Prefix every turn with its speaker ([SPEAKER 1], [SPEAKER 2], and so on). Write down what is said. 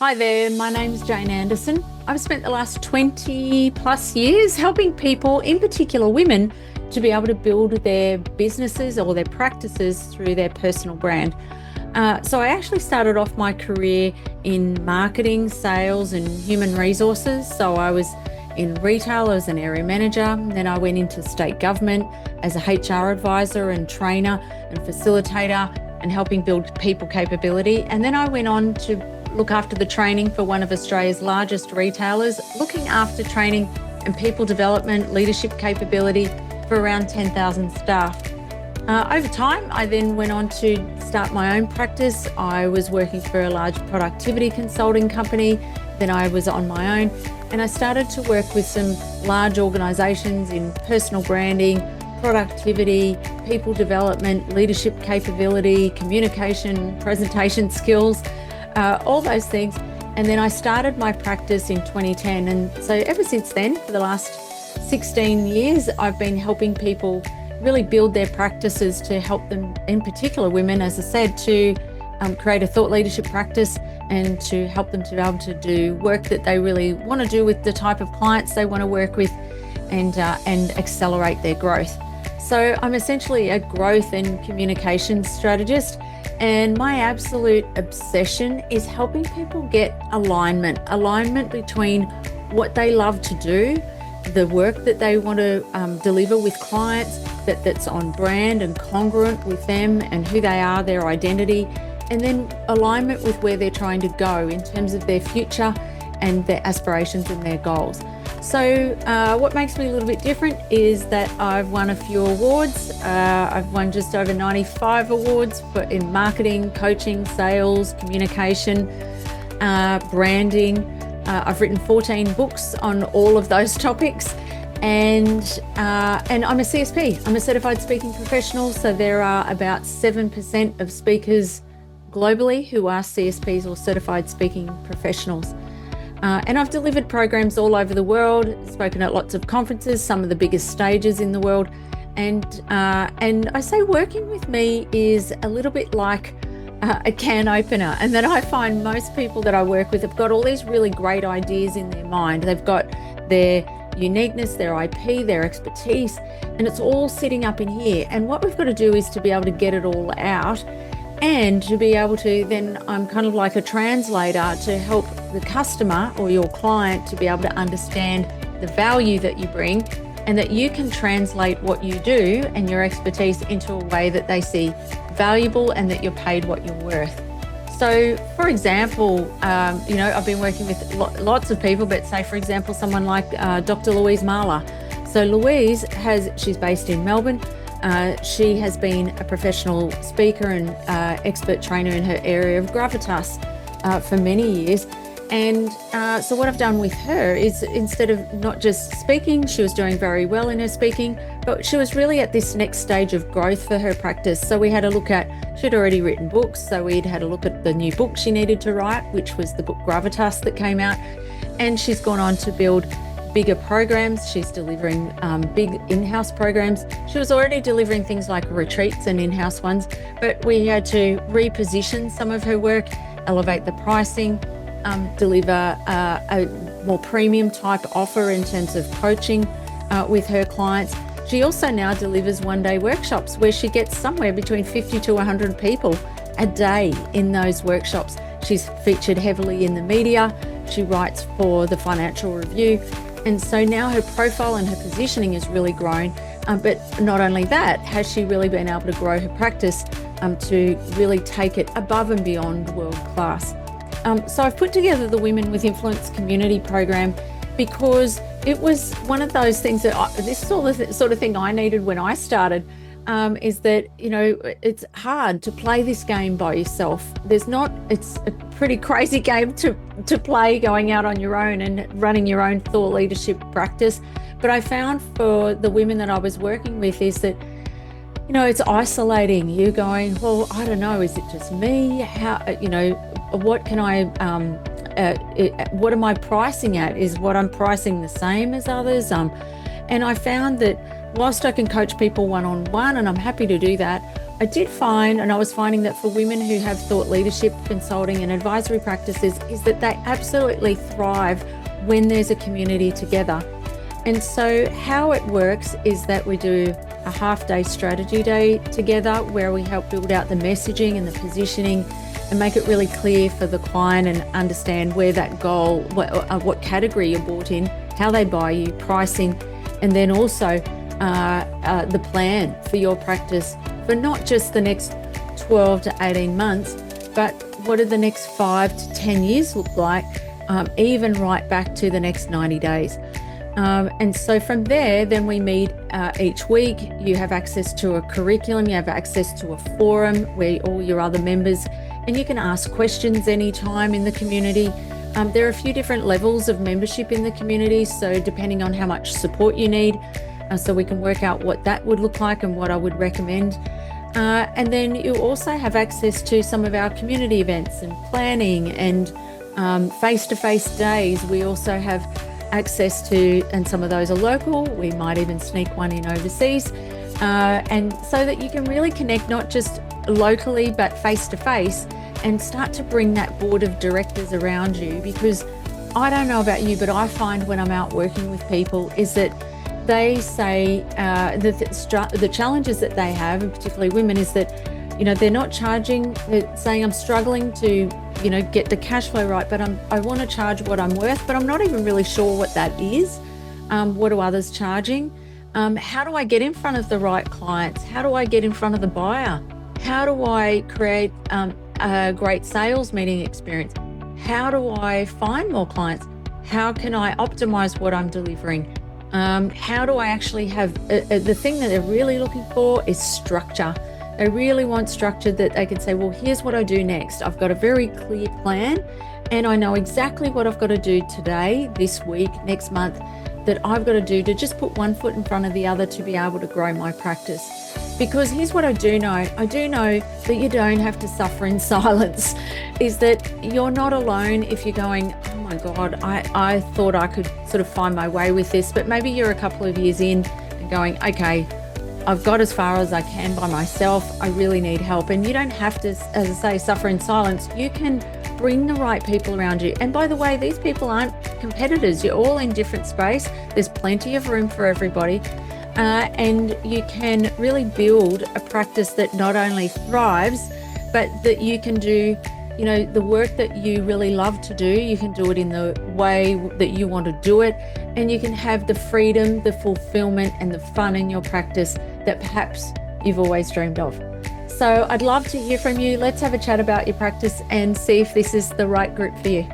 [SPEAKER 1] Hi there, my name's Jane Anderson. I've spent the last 20 plus years helping people, in particular women, to be able to build their businesses or their practices through their personal brand. So I actually started off my career in marketing, sales, and human resources. So I was in retail as an area manager. Then I went into state government as a HR advisor and trainer and facilitator and helping build people capability. And then I went on to look after the training for one of Australia's largest retailers, looking after training and people development, leadership capability for around 10,000 staff. Over time, I then went on to start my own practice. I was working for a large productivity consulting company. Then I was on my own and I started to work with some large organisations in personal branding, productivity, people development, leadership capability, communication, presentation skills, all those things. And then I started my practice in 2010. And so ever since then, for the last 16 years, I've been helping people really build their practices to help them, in particular women, as I said, to create a thought leadership practice and to help them to be able to do work that they really want to do with the type of clients they want to work with and accelerate their growth. So I'm essentially a growth and communications strategist. And my absolute obsession is helping people get alignment between what they love to do, the work that they want to deliver with clients, that's on brand and congruent with them and who they are, their identity, and then alignment with where they're trying to go in terms of their future and their aspirations and their goals. So what makes me a little bit different is that I've won a few awards. I've won just over 95 awards in marketing, coaching, sales, communication, branding. I've written 14 books on all of those topics. And I'm a CSP. I'm a certified speaking professional. So there are about 7% of speakers globally who are CSPs or certified speaking professionals. And I've delivered programs all over the world, spoken at lots of conferences, some of the biggest stages in the world. And I say working with me is a little bit like a can opener. And that I find most people that I work with have got all these really great ideas in their mind. They've got their uniqueness, their IP, their expertise, and it's all sitting up in here. And what we've got to do is to be able to get it all out and to be able to then, I'm kind of like a translator to help the customer or your client to be able to understand the value that you bring and that you can translate what you do and your expertise into a way that they see valuable and that you're paid what you're worth. So for example, I've been working with lots of people, but say for example, someone like Dr. Louise Mahler. So Louise she's based in Melbourne. She has been a professional speaker and expert trainer in her area of gravitas for many years. And so what I've done with her is, instead of not just speaking, she was doing very well in her speaking, but she was really at this next stage of growth for her practice. So we had a look at, she'd already written books. So we'd had a look at the new book she needed to write, which was the book Gravitas that came out. And she's gone on to build bigger programs. She's delivering big in-house programs. She was already delivering things like retreats and in-house ones, but we had to reposition some of her work, elevate the pricing, deliver a more premium type offer in terms of coaching with her clients. She also now delivers one-day workshops where she gets somewhere between 50 to 100 people a day in those workshops. She's featured heavily in the media. She writes for the Financial Review. And so now her profile and her positioning has really grown. But not only that, has she really been able to grow her practice to really take it above and beyond world class. So I've put together the Women with Influence community program because it was one of those things that this is all the sort of thing I needed when I started, is that, it's hard to play this game by yourself. It's a pretty crazy game to play going out on your own and running your own thought leadership practice. But I found for the women that I was working with is that, it's isolating. You're going, well, I don't know, is it just me? How, what can I, what am I pricing at? Is what I'm pricing the same as others? And I found that whilst I can coach people one-on-one, and I'm happy to do that, I did find, and I was finding that for women who have thought leadership, consulting, and advisory practices, is that they absolutely thrive when there's a community together. And so how it works is that we do a half-day strategy day together where we help build out the messaging and the positioning and make it really clear for the client and understand where that goal, what category you're bought in, how they buy you, pricing, and then also the plan for your practice for not just the next 12 to 18 months, but what do the next 5 to 10 years look like, even right back to the next 90 days. And so from there, then we meet each week. You have access to a curriculum, you have access to a forum where all your other members, and you can ask questions anytime in the community. There are a few different levels of membership in the community, so depending on how much support you need, so we can work out what that would look like and what I would recommend. And then you also have access to some of our community events and planning and face-to-face days. We also have access to, and some of those are local, we might even sneak one in overseas, and so that you can really connect not just locally but face-to-face and start to bring that board of directors around you. Because I don't know about you, but I find when I'm out working with people is that they say the challenges that they have, and particularly women, is that they're not charging. They're saying, I'm struggling to get the cash flow right, but I want to charge what I'm worth, but I'm not even really sure what that is. What are others charging? How do I get in front of the right clients? How do I get in front of the buyer? How do I create a great sales meeting experience? How do I find more clients? How can I optimize what I'm delivering? How do I actually have the thing that they're really looking for is structure. They really want structure that they can say, well, here's what I do next. I've got a very clear plan and I know exactly what I've got to do today, this week, next month, that I've got to do to just put one foot in front of the other to be able to grow my practice. Because here's what I do know. I do know that you don't have to suffer in silence, is that you're not alone if you're going, oh my God, I thought I could sort of find my way with this, but maybe you're a couple of years in and going, okay, I've got as far as I can by myself. I really need help. And you don't have to, as I say, suffer in silence. You can bring the right people around you. And by the way, these people aren't competitors. You're all in different space. There's plenty of room for everybody. And you can really build a practice that not only thrives, but that you can do, the work that you really love to do. You can do it in the way that you want to do it. And you can have the freedom, the fulfillment, and the fun in your practice that perhaps you've always dreamed of. So I'd love to hear from you. Let's have a chat about your practice and see if this is the right group for you.